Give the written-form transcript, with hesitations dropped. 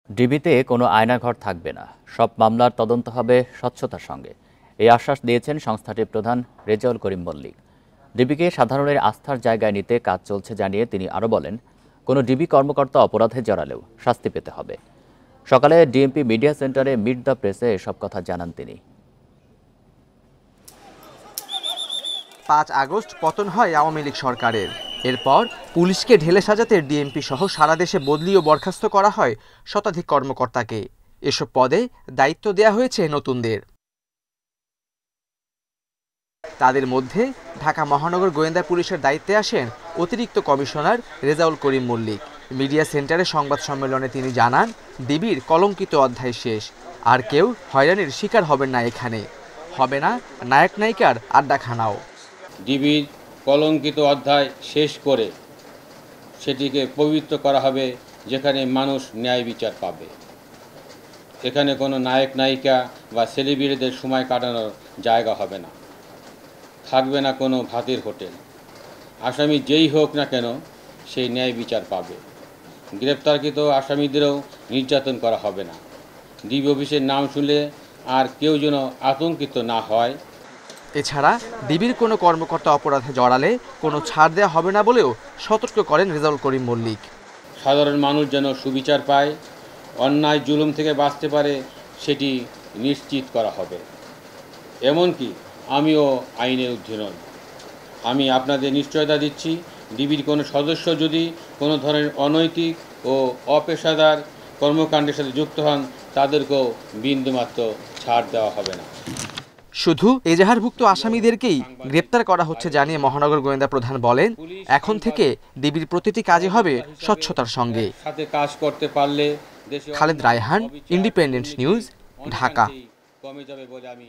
ডিবিতে কোনো আয়নাঘর থাকবে না, সব মামলার তদন্ত হবে স্বচ্ছতার সঙ্গে, এই আশ্বাস দিয়েছেন সংস্থাটির প্রধান রেজাউল করিম মল্লিক। ডিবিকে সাধারণের আস্থার জায়গায় নিতে কাজ চলছে জানিয়ে তিনি আরও বলেন, কোনো ডিবি কর্মকর্তা অপরাধে জড়ালেও শাস্তি পেতে হবে। সকালে ডিএমপি মিডিয়া সেন্টারে মিট দ্য প্রেসে এসব কথা জানান তিনি। ৫ আগস্ট পতন হয় আওয়ামী লীগ সরকারের। এরপর পুলিশকে ঢেলে সাজাতে ডিএমপি সহ সারা দেশে বদলি ও বরখাস্ত করা হয় শতাধিক কর্মকর্তাকে। এসব পদে দায়িত্ব দেয়া হয়েছে নতুনদের। তাদের মধ্যে ঢাকা মহানগর গোয়েন্দা পুলিশের দায়িত্বে আসেন অতিরিক্ত কমিশনার রেজাউল করিম মল্লিক। মিডিয়া সেন্টারে সংবাদ সম্মেলনে তিনি জানান, ডিবির কলঙ্কিত অধ্যায় শেষ, আর কেউ হয়রানির শিকার হবেন না, এখানে হবে না নায়ক নায়িকার আড্ডাখানাও। ডিবির কলঙ্কিত অধ্যায় শেষ করে সেটিকে পবিত্র করা হবে, যেখানে মানুষ ন্যায় বিচার পাবে। এখানে কোনো নায়ক নায়িকা বা সেলিব্রিটিদের সময় কাটানোর জায়গা হবে না, থাকবে না কোনো ভাতের হোটেল। আসামি যেই হোক না কেন সেই ন্যায় বিচার পাবে। গ্রেপ্তারকৃত আসামিদেরও নির্যাতন করা হবে না। ডিবি অফিসের নাম শুনলে আর কেউ যেন আতঙ্কিত না হয়। এছাড়া ডিবির কোনো কর্মকর্তা অপরাধে জড়ালে কোনো ছাড় দেওয়া হবে না বলেও সতর্ক করেন রেজাউল করিম মল্লিক। সাধারণ মানুষ যেন সুবিচার পায়, অন্যায় জুলুম থেকে বাঁচতে পারে, সেটি নিশ্চিত করা হবে। এমনকি আমিও আইনের ঊর্ধ্বে নই। আমি আপনাদের নিশ্চয়তা দিচ্ছি, ডিবির কোনো সদস্য যদি কোনো ধরনের অনৈতিক ও অপেশাদার কর্মকাণ্ডের সাথে যুক্ত হন, তাদেরকেও বিন্দুমাত্র ছাড় দেওয়া হবে না। শুধু এজাহারভুক্ত আসামিদেরকেই গ্রেপ্তার করা হচ্ছে জানিয়ে মহানগর গোয়েন্দা প্রধান বলেন, এখন থেকে ডিবির প্রতিটি কাজে হবে স্বচ্ছতার সঙ্গে। সাথে কাজ করতে পারলে খালেদ রায়হান, ইন্ডিপেন্ডেন্ট নিউজ, ঢাকা। কমে যাবে বলে আমি